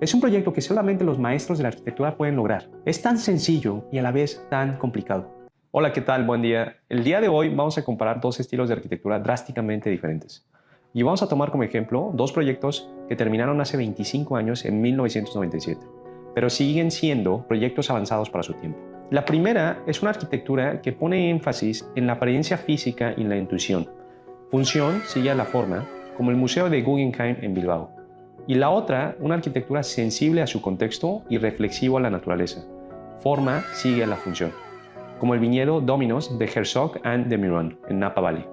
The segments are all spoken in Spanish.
Es un proyecto que solamente los maestros de la arquitectura pueden lograr. Es tan sencillo y a la vez tan complicado. Hola, ¿qué tal? Buen día. El día de hoy vamos a comparar dos estilos de arquitectura drásticamente diferentes. Y vamos a tomar como ejemplo dos proyectos que terminaron hace 25 años en 1997, pero siguen siendo proyectos avanzados para su tiempo. La primera es una arquitectura que pone énfasis en la apariencia física y en la intuición. Función sigue a la forma, como el Museo de Guggenheim en Bilbao. Y la otra, una arquitectura sensible a su contexto y reflexivo a la naturaleza. Forma sigue a la función, como el viñedo Dominos de Herzog and de Meuron en Napa Valley.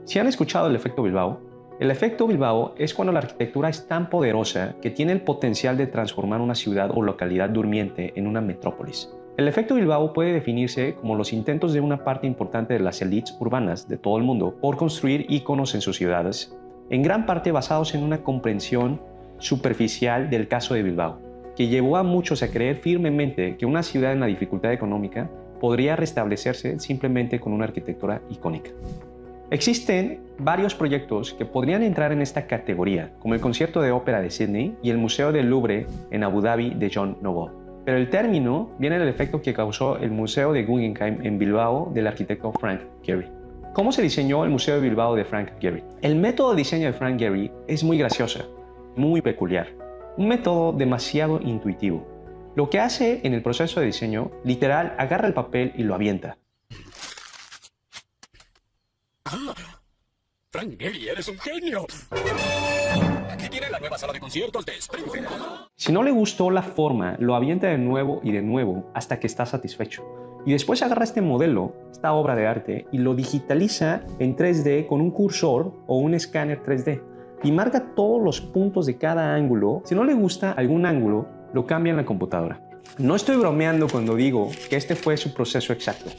Si han escuchado el efecto Bilbao, el efecto Bilbao es cuando la arquitectura es tan poderosa que tiene el potencial de transformar una ciudad o localidad durmiente en una metrópolis. El efecto Bilbao puede definirse como los intentos de una parte importante de las élites urbanas de todo el mundo por construir íconos en sus ciudades, en gran parte basados en una comprensión superficial del caso de Bilbao, que llevó a muchos a creer firmemente que una ciudad en la dificultad económica podría restablecerse simplemente con una arquitectura icónica. Existen varios proyectos que podrían entrar en esta categoría, como el Concierto de Ópera de Sydney y el Museo del Louvre en Abu Dhabi de John Nouveau. Pero el término viene del efecto que causó el Museo de Guggenheim en Bilbao del arquitecto Frank Gehry. ¿Cómo se diseñó el Museo de Bilbao de Frank Gehry? El método de diseño de Frank Gehry es muy gracioso, muy peculiar. Un método demasiado intuitivo. Lo que hace en el proceso de diseño, literal, agarra el papel y lo avienta. ¡Ah! ¡Frank Gehry, eres un genio! Aquí tiene la nueva sala de conciertos de Springfield. Si no le gustó la forma, lo avienta de nuevo hasta que está satisfecho. Y después agarra este modelo, esta obra de arte, y lo digitaliza en 3D con un cursor o un escáner 3D. Y marca todos los puntos de cada ángulo. Si no le gusta algún ángulo, lo cambia en la computadora. No estoy bromeando cuando digo que este fue su proceso exacto.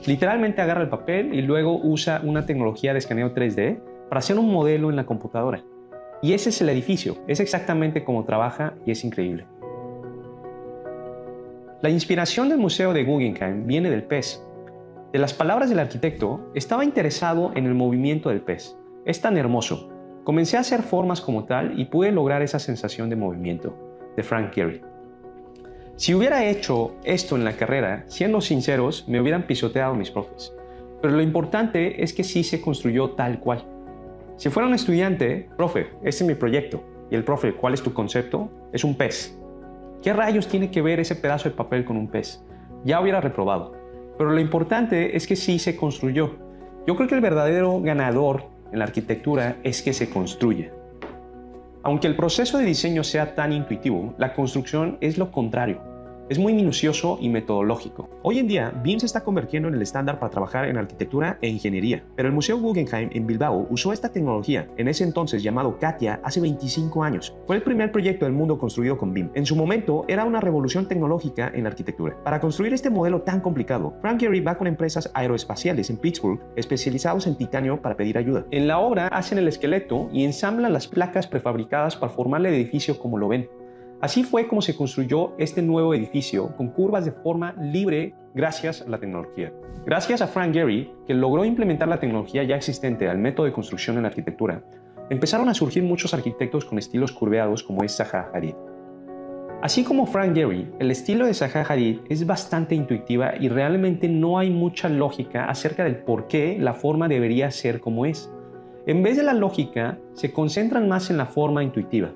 Literalmente agarra el papel y luego usa una tecnología de escaneo 3D para hacer un modelo en la computadora. Y ese es el edificio, es exactamente como trabaja y es increíble. La inspiración del Museo de Guggenheim viene del pez. De las palabras del arquitecto, estaba interesado en el movimiento del pez. Es tan hermoso. Comencé a hacer formas como tal y pude lograr esa sensación de movimiento, de Frank Gehry. Si hubiera hecho esto en la carrera, siendo sinceros, me hubieran pisoteado mis profes. Pero lo importante es que sí se construyó tal cual. Si fuera un estudiante, profe, este es mi proyecto. Y el profe, ¿cuál es tu concepto? Es un pez. ¿Qué rayos tiene que ver ese pedazo de papel con un pez? Ya hubiera reprobado. Pero lo importante es que sí se construyó. Yo creo que el verdadero ganador en la arquitectura es que se construye. Aunque el proceso de diseño sea tan intuitivo, la construcción es lo contrario. Es muy minucioso y metodológico. Hoy en día, BIM se está convirtiendo en el estándar para trabajar en arquitectura e ingeniería, pero el Museo Guggenheim en Bilbao usó esta tecnología, en ese entonces llamado CATIA, hace 25 años. Fue el primer proyecto del mundo construido con BIM. En su momento, era una revolución tecnológica en la arquitectura. Para construir este modelo tan complicado, Frank Gehry va con empresas aeroespaciales en Pittsburgh, especializados en titanio para pedir ayuda. En la obra, hacen el esqueleto y ensamblan las placas prefabricadas para formar el edificio como lo ven. Así fue como se construyó este nuevo edificio con curvas de forma libre gracias a la tecnología. Gracias a Frank Gehry, que logró implementar la tecnología ya existente al método de construcción en la arquitectura, empezaron a surgir muchos arquitectos con estilos curveados como es Zaha Hadid. Así como Frank Gehry, el estilo de Zaha Hadid es bastante intuitiva y realmente no hay mucha lógica acerca del por qué la forma debería ser como es. En vez de la lógica, se concentran más en la forma intuitiva.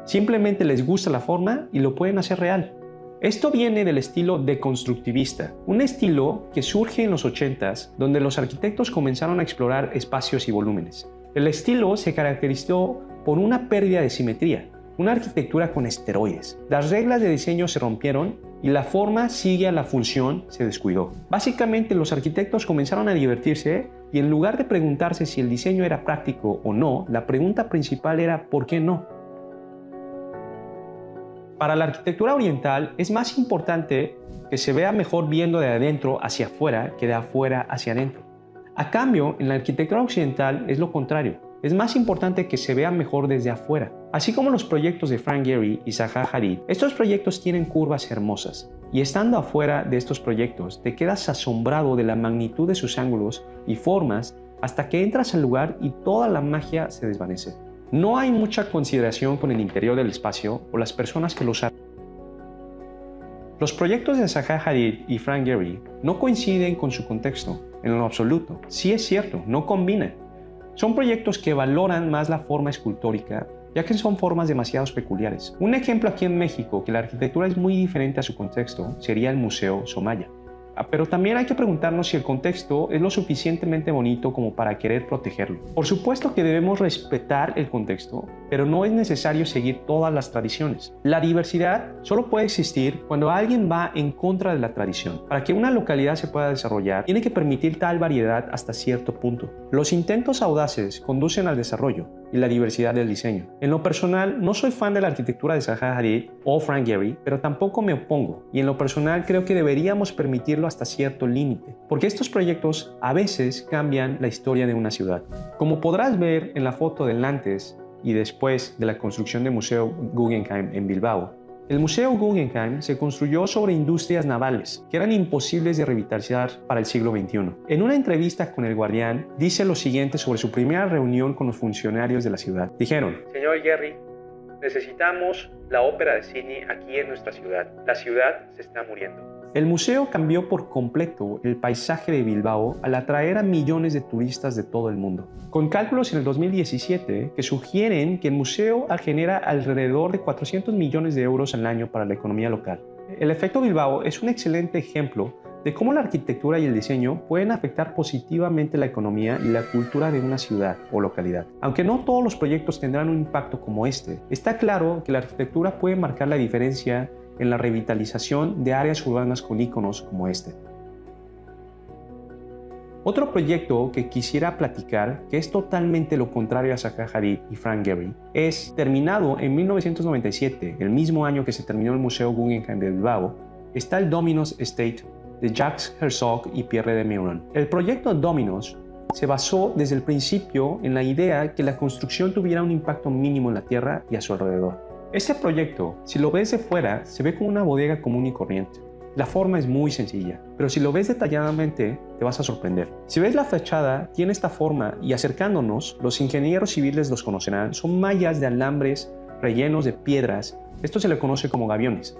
Simplemente les gusta la forma y lo pueden hacer real. Esto viene del estilo deconstructivista, un estilo que surge en los 80s, donde los arquitectos comenzaron a explorar espacios y volúmenes. El estilo se caracterizó por una pérdida de simetría, una arquitectura con esteroides. Las reglas de diseño se rompieron y la forma sigue a la función se descuidó. Básicamente los arquitectos comenzaron a divertirse y en lugar de preguntarse si el diseño era práctico o no, la pregunta principal era ¿por qué no? Para la arquitectura oriental es más importante que se vea mejor viendo de adentro hacia afuera que de afuera hacia adentro. A cambio, en la arquitectura occidental es lo contrario. Es más importante que se vea mejor desde afuera. Así como los proyectos de Frank Gehry y Zaha Hadid, estos proyectos tienen curvas hermosas. Y estando afuera de estos proyectos, te quedas asombrado de la magnitud de sus ángulos y formas hasta que entras al lugar y toda la magia se desvanece. No hay mucha consideración con el interior del espacio o las personas que lo usan. Los proyectos de Zaha Hadid y Frank Gehry no coinciden con su contexto, en lo absoluto. Sí es cierto, no combinan. Son proyectos que valoran más la forma escultórica, ya que son formas demasiado peculiares. Un ejemplo aquí en México, que la arquitectura es muy diferente a su contexto, sería el Museo Somaya. Pero también hay que preguntarnos si el contexto es lo suficientemente bonito como para querer protegerlo. Por supuesto que debemos respetar el contexto, pero no es necesario seguir todas las tradiciones. La diversidad solo puede existir cuando alguien va en contra de la tradición. Para que una localidad se pueda desarrollar, tiene que permitir tal variedad hasta cierto punto. Los intentos audaces conducen al desarrollo y la diversidad del diseño. En lo personal, no soy fan de la arquitectura de Zaha Hadid o Frank Gehry, pero tampoco me opongo, y en lo personal creo que deberíamos permitirlo hasta cierto límite, porque estos proyectos a veces cambian la historia de una ciudad. Como podrás ver en la foto del antes y después de la construcción del Museo Guggenheim en Bilbao, el Museo Guggenheim se construyó sobre industrias navales que eran imposibles de revitalizar para el siglo XXI. En una entrevista con El Guardián, dice lo siguiente sobre su primera reunión con los funcionarios de la ciudad. Dijeron: Señor Gehry, necesitamos la ópera de Sydney aquí en nuestra ciudad. La ciudad se está muriendo. El museo cambió por completo el paisaje de Bilbao al atraer a millones de turistas de todo el mundo. Con cálculos en el 2017 que sugieren que el museo genera alrededor de 400 millones de euros al año para la economía local. El efecto Bilbao es un excelente ejemplo de cómo la arquitectura y el diseño pueden afectar positivamente la economía y la cultura de una ciudad o localidad. Aunque no todos los proyectos tendrán un impacto como este, está claro que la arquitectura puede marcar la diferencia en la revitalización de áreas urbanas con íconos como este. Otro proyecto que quisiera platicar, que es totalmente lo contrario a Zaha Hadid y Frank Gehry, es terminado en 1997, el mismo año que se terminó el Museo Guggenheim de Bilbao, está el Dominos Estate de Jacques Herzog y Pierre de Meuron. El proyecto Dominos se basó desde el principio en la idea que la construcción tuviera un impacto mínimo en la tierra y a su alrededor. Este proyecto, si lo ves de fuera, se ve como una bodega común y corriente. La forma es muy sencilla, pero si lo ves detalladamente, te vas a sorprender. Si ves la fachada, tiene esta forma y acercándonos, los ingenieros civiles los conocerán, son mallas de alambres rellenos de piedras. Esto se le conoce como gaviones.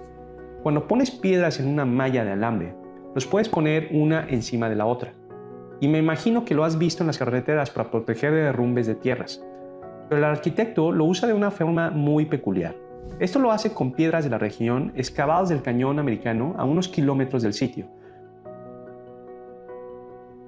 Cuando pones piedras en una malla de alambre, los puedes poner una encima de la otra. Y me imagino que lo has visto en las carreteras para proteger de derrumbes de tierras. Pero el arquitecto lo usa de una forma muy peculiar. Esto lo hace con piedras de la región excavadas del cañón americano a unos kilómetros del sitio.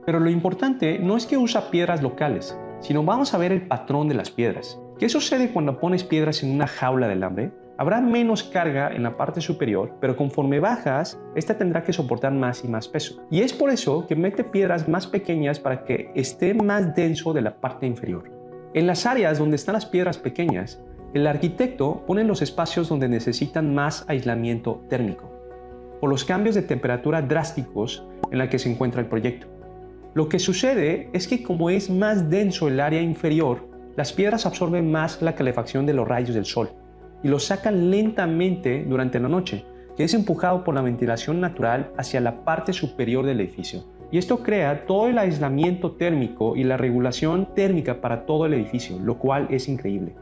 Pero lo importante no es que usa piedras locales, sino vamos a ver el patrón de las piedras. ¿Qué sucede cuando pones piedras en una jaula de alambre? Habrá menos carga en la parte superior, pero conforme bajas, esta tendrá que soportar más y más peso. Y es por eso que mete piedras más pequeñas para que esté más denso de la parte inferior. En las áreas donde están las piedras pequeñas, el arquitecto pone los espacios donde necesitan más aislamiento térmico, por los cambios de temperatura drásticos en la que se encuentra el proyecto. Lo que sucede es que como es más denso el área inferior, las piedras absorben más la calefacción de los rayos del sol y los sacan lentamente durante la noche, que es empujado por la ventilación natural hacia la parte superior del edificio. Y esto crea todo el aislamiento térmico y la regulación térmica para todo el edificio, lo cual es increíble.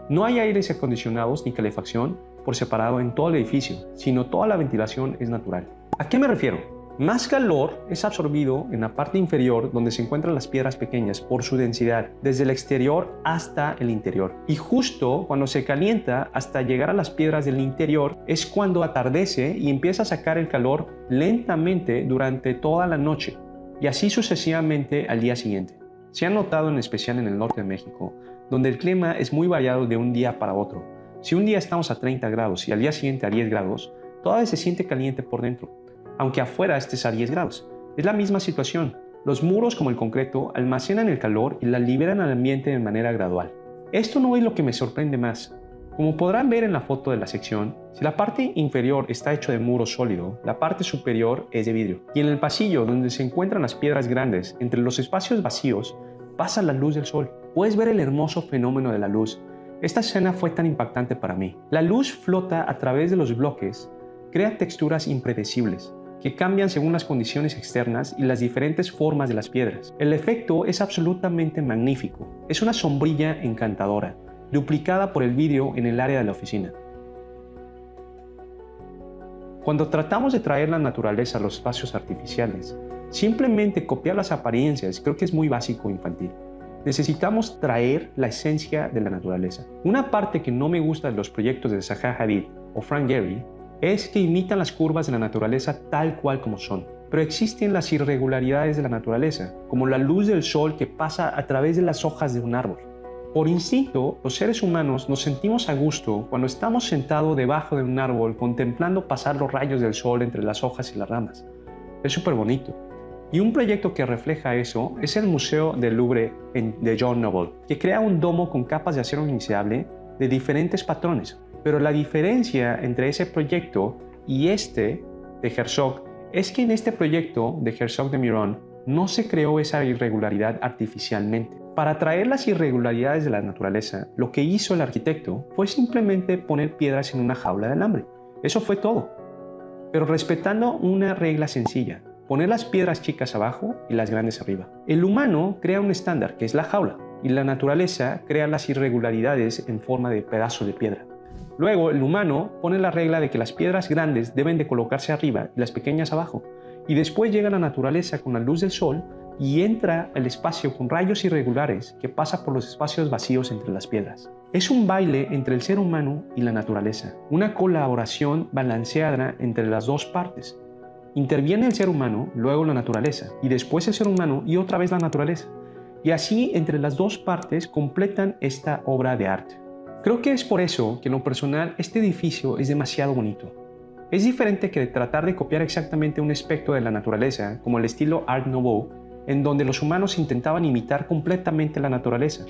No hay aires acondicionados ni calefacción por separado en todo el edificio, sino toda la ventilación es natural. ¿A qué me refiero? Más calor es absorbido en la parte inferior donde se encuentran las piedras pequeñas por su densidad, desde el exterior hasta el interior. Y justo cuando se calienta hasta llegar a las piedras del interior es cuando atardece y empieza a sacar el calor lentamente durante toda la noche y así sucesivamente al día siguiente. Se ha notado en especial en el norte de México, donde el clima es muy variado de un día para otro. Si un día estamos a 30 grados y al día siguiente a 10 grados, todavía se siente caliente por dentro, aunque afuera estés a 10 grados. Es la misma situación. Los muros como el concreto almacenan el calor y la liberan al ambiente de manera gradual. Esto no es lo que me sorprende más. Como podrán ver en la foto de la sección, si la parte inferior está hecha de muro sólido, la parte superior es de vidrio. Y en el pasillo donde se encuentran las piedras grandes, entre los espacios vacíos, pasa la luz del sol. Puedes ver el hermoso fenómeno de la luz. Esta escena fue tan impactante para mí. La luz flota a través de los bloques, crea texturas impredecibles, que cambian según las condiciones externas y las diferentes formas de las piedras. El efecto es absolutamente magnífico. Es una sombrilla encantadora. duplicada por el vidrio en el área de la oficina. Cuando tratamos de traer la naturaleza a los espacios artificiales, simplemente copiar las apariencias creo que es muy básico e infantil. Necesitamos traer la esencia de la naturaleza. Una parte que no me gusta de los proyectos de Zaha Hadid o Frank Gehry es que imitan las curvas de la naturaleza tal cual como son. Pero existen las irregularidades de la naturaleza, como la luz del sol que pasa a través de las hojas de un árbol. Por instinto, los seres humanos nos sentimos a gusto cuando estamos sentados debajo de un árbol contemplando pasar los rayos del sol entre las hojas y las ramas. Es súper bonito. Y un proyecto que refleja eso es el Museo del Louvre de John Noble, que crea un domo con capas de acero inoxidable de diferentes patrones. Pero la diferencia entre ese proyecto y este de Herzog es que en este proyecto de Herzog de Meuron no se creó esa irregularidad artificialmente. Para traer las irregularidades de la naturaleza, lo que hizo el arquitecto fue simplemente poner piedras en una jaula de alambre. Eso fue todo. Pero respetando una regla sencilla: poner las piedras chicas abajo y las grandes arriba. El humano crea un estándar, que es la jaula, y la naturaleza crea las irregularidades en forma de pedazos de piedra. Luego, el humano pone la regla de que las piedras grandes deben de colocarse arriba y las pequeñas abajo. Y después llega la naturaleza con la luz del sol y entra al espacio con rayos irregulares que pasa por los espacios vacíos entre las piedras. Es un baile entre el ser humano y la naturaleza, una colaboración balanceada entre las dos partes. Interviene el ser humano, luego la naturaleza, y después el ser humano y otra vez la naturaleza. Y así, entre las dos partes, completan esta obra de arte. Creo que es por eso que en lo personal este edificio es demasiado bonito. Es diferente que tratar de copiar exactamente un aspecto de la naturaleza, como el estilo Art Nouveau, en donde los humanos intentaban imitar completamente la naturaleza.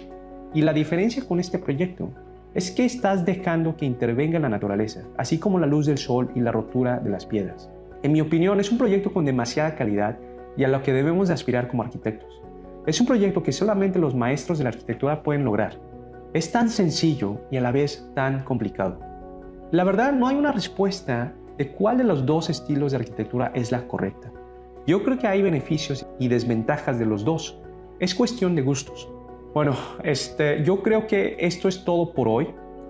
Y la diferencia con este proyecto es que estás dejando que intervenga la naturaleza, así como la luz del sol y la rotura de las piedras. En mi opinión, es un proyecto con demasiada calidad y a lo que debemos de aspirar como arquitectos. Es un proyecto que solamente los maestros de la arquitectura pueden lograr. Es tan sencillo y a la vez tan complicado. La verdad, no hay una respuesta de cuál de los dos estilos de arquitectura es la correcta. Yo creo que hay beneficios y desventajas de los dos. Es cuestión de gustos. Bueno, yo creo que esto es todo por hoy.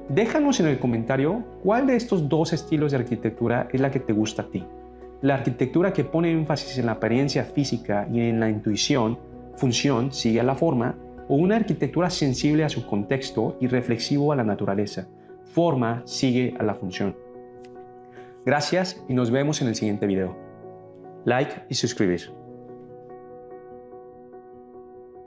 Déjanos en el comentario cuál de estos dos estilos de arquitectura es la que te gusta a ti. La arquitectura que pone énfasis en la apariencia física y en la intuición, función, sigue a la forma, o una arquitectura sensible a su contexto y reflexivo a la naturaleza, forma, sigue a la función. Gracias y nos vemos en el siguiente video. Like y suscribir.